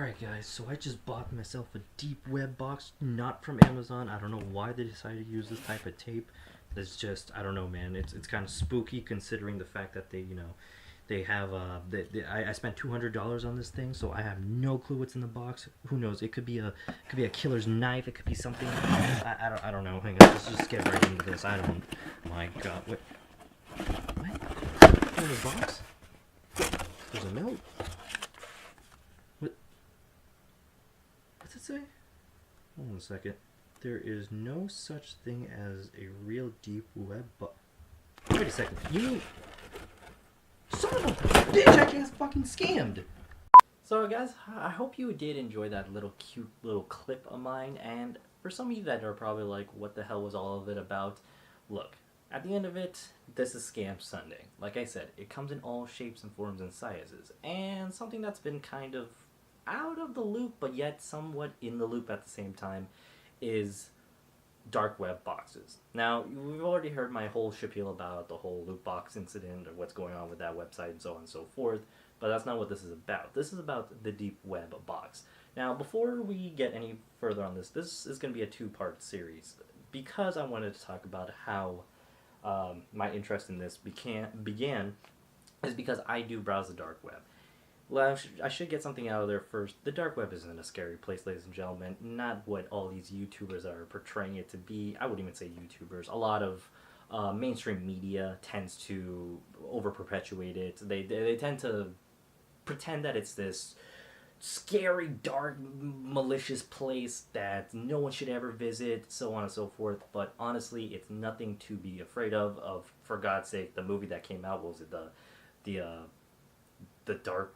Alright guys, so I just bought myself a deep web box, not from Amazon. I don't know why they decided to use this type of tape. It's just, I don't know, man. It's kind of spooky considering the fact that they have I spent $200 on this thing, so I have no clue what's in the box. Who knows? It could be a killer's knife. It could be something. I don't know. Hang on, let's just get right into this. I don't. My God, what? In the box? There's a note. What's it say? Hold on a second. There is no such thing as a real deep web box. Wait a second. You mean... Son of a bitch, I just fucking scammed! So guys, I hope you did enjoy that little cute little clip of mine, and for some of you that are probably like, what the hell was all of it about? Look, at the end of it, this is Scam Sunday. Like I said, it comes in all shapes and forms and sizes, and something that's been kind of out of the loop, but yet somewhat in the loop at the same time, is dark web boxes. Now, we've already heard my whole spiel about the whole loot box incident, or what's going on with that website, and so on and so forth, but that's not what this is about. This is about the deep web box. Now, before we get any further on this is going to be a two-part series, because I wanted to talk about how my interest in this began, is because I do browse the dark web. Well, I should get something out of there first. The dark web isn't a scary place, ladies and gentlemen. Not what all these YouTubers are portraying it to be. I wouldn't even say YouTubers. A lot of mainstream media tends to over-perpetuate it. They tend to pretend that it's this scary, dark, malicious place that no one should ever visit, so on and so forth. But honestly, it's nothing to be afraid of. For God's sake, the movie that came out, what was it, the dark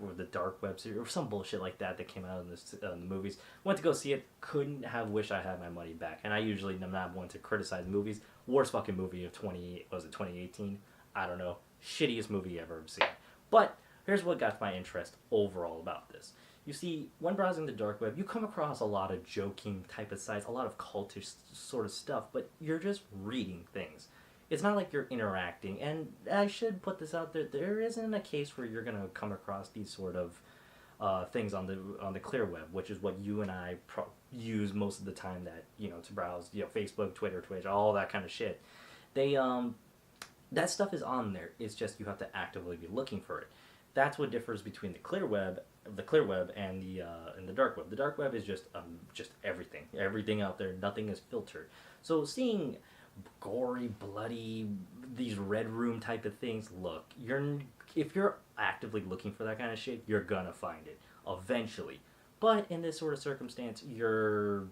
web series or some bullshit like that came out in the movies. Went to go see it, couldn't have wished I had my money back. And I usually am not one to criticize movies. Worst fucking movie of 2018? I don't know. Shittiest movie ever seen. But here's what got my interest overall about this. You see, when browsing the dark web, you come across a lot of joking type of sites, a lot of cultish sort of stuff, but you're just reading things. It's not like you're interacting, and I should put this out there. There isn't a case where you're gonna come across these sort of things on the clear web, which is what you and I use most of the time. That to browse, Facebook, Twitter, Twitch, all that kind of shit. They that stuff is on there. It's just you have to actively be looking for it. That's what differs between the clear web, and the dark web. The dark web is just everything out there. Nothing is filtered. So seeing gory, bloody, these red room type of things, look, if you're actively looking for that kind of shit, you're gonna find it eventually. But in this sort of circumstance, you're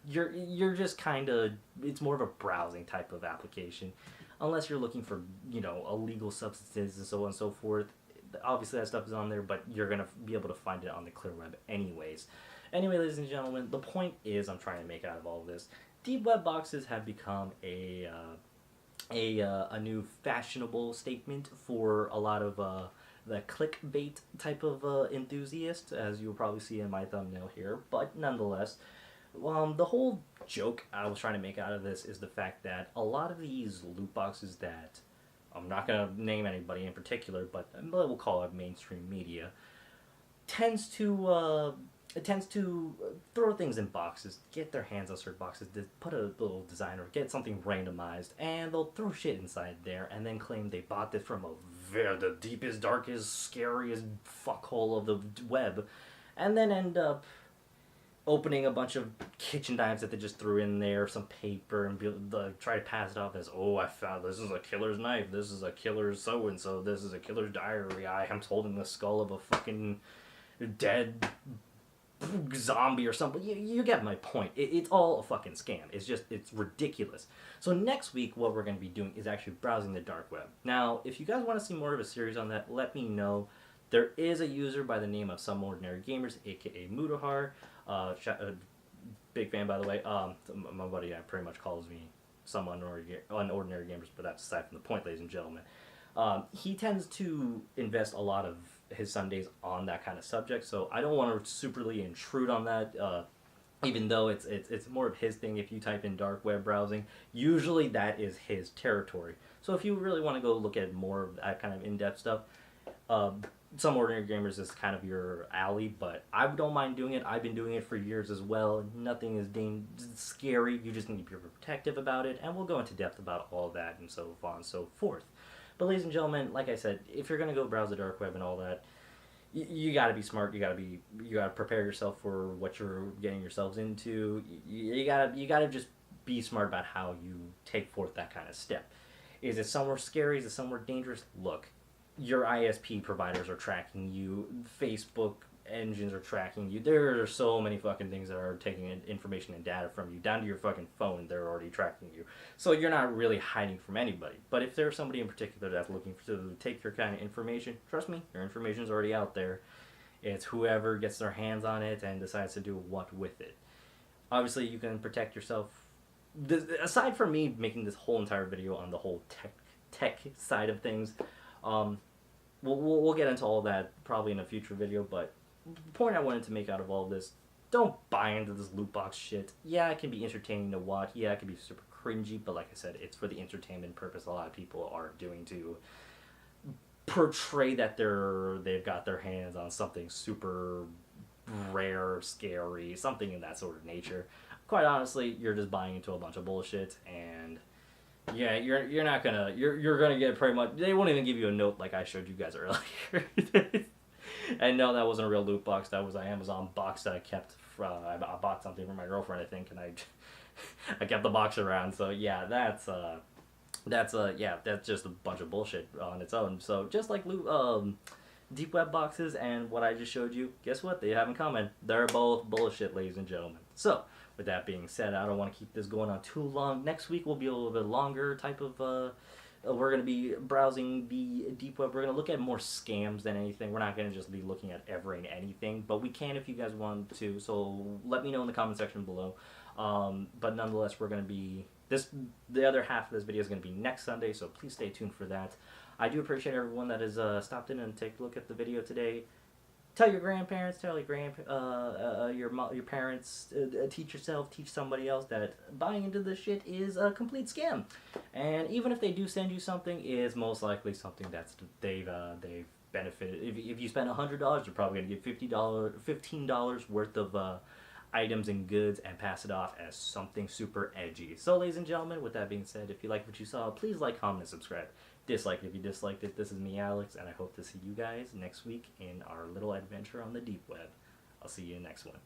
just kind of, it's more of a browsing type of application, unless you're looking for illegal substances and so on and so forth. Obviously that stuff is on there, but you're gonna be able to find it on the clear web anyways. Anyway, ladies and gentlemen, the point is I'm trying to make out of all of this. Deep web boxes have become a new fashionable statement for a lot of the clickbait type of enthusiast, as you'll probably see in my thumbnail here. But nonetheless, the whole joke I was trying to make out of this is the fact that a lot of these loot boxes that, I'm not going to name anybody in particular, but we'll call it mainstream media, tends to throw things in boxes, get their hands on certain boxes, put a little design or get something randomized, and they'll throw shit inside there and then claim they bought this from the deepest, darkest, scariest fuckhole of the web, and then end up opening a bunch of kitchen knives that they just threw in there, some paper, and try to pass it off as, oh, I found this is a killer's knife, this is a killer's so-and-so, this is a killer's diary, I am holding the skull of a fucking dead zombie or something. You get my point. It's all a fucking scam. It's ridiculous. So next week what we're going to be doing is actually browsing the dark web. Now, if you guys want to see more of a series on that, let me know. There is a user by the name of Some Ordinary Gamers, aka Mudahar. Big fan, by the way. My buddy pretty much calls me Some Unordinary Gamers, but that's aside from the point, ladies and gentlemen. He tends to invest a lot of his Sundays on that kind of subject, so I don't want to superly intrude on that, even though it's more of his thing. If you type in dark web browsing, usually that is his territory. So if you really want to go look at more of that kind of in-depth stuff, some ordinary gamers is kind of your alley, but I don't mind doing it. I've been doing it for years as well. Nothing is scary. You just need to be protective about it, and we'll go into depth about all that and so on and so forth. But ladies and gentlemen, like I said, if you're gonna go browse the dark web and all that, you gotta be smart. You gotta prepare yourself for what you're getting yourselves into. You gotta just be smart about how you take forth that kind of step. Is it somewhere scary? Is it somewhere dangerous? Look, your ISP providers are tracking you. Facebook engines are tracking you. There are so many fucking things that are taking information and data from you. Down to your fucking phone, they're already tracking you. So you're not really hiding from anybody. But if there's somebody in particular that's looking to take your kind of information, trust me, your information's already out there. It's whoever gets their hands on it and decides to do what with it. Obviously, you can protect yourself. Aside from me making this whole entire video on the whole tech side of things, we'll get into all that probably in a future video, but the point I wanted to make out of all this, don't buy into this loot box shit. Yeah, it can be entertaining to watch. Yeah, it can be super cringy, but like I said, it's for the entertainment purpose. A lot of people are doing to portray that they've got their hands on something super rare, scary, something in that sort of nature. Quite honestly, you're just buying into a bunch of bullshit, and yeah, you're not gonna you're gonna get pretty much. They won't even give you a note like I showed you guys earlier. And no, that wasn't a real loot box. That was an Amazon box that I kept. I bought something for my girlfriend, I think, and I kept the box around. So yeah, that's just a bunch of bullshit on its own. So just like deep web boxes and what I just showed you, guess what? They have in common. They're both bullshit, ladies and gentlemen. So with that being said, I don't want to keep this going on too long. Next week will be a little bit longer type of. We're going to be browsing the deep web. We're going to look at more scams than anything. We're not going to just be looking at every and anything, but we can if you guys want to. So let me know in the comment section below. But nonetheless, we're going to be the other half of this video is going to be next Sunday. So please stay tuned for that. I do appreciate everyone that has stopped in and take a look at the video today. Tell your grandparents, tell your parents, teach yourself, teach somebody else that buying into this shit is a complete scam. And even if they do send you something, it is most likely something that's they've benefited. If you spend $100, you're probably gonna get $15 worth of items and goods and pass it off as something super edgy. So, ladies and gentlemen, with that being said, if you like what you saw, please like, comment, and subscribe. Dislike if you disliked it. This is me, Alex, and I hope to see you guys next week in our little adventure on the deep web. I'll see you in the next one.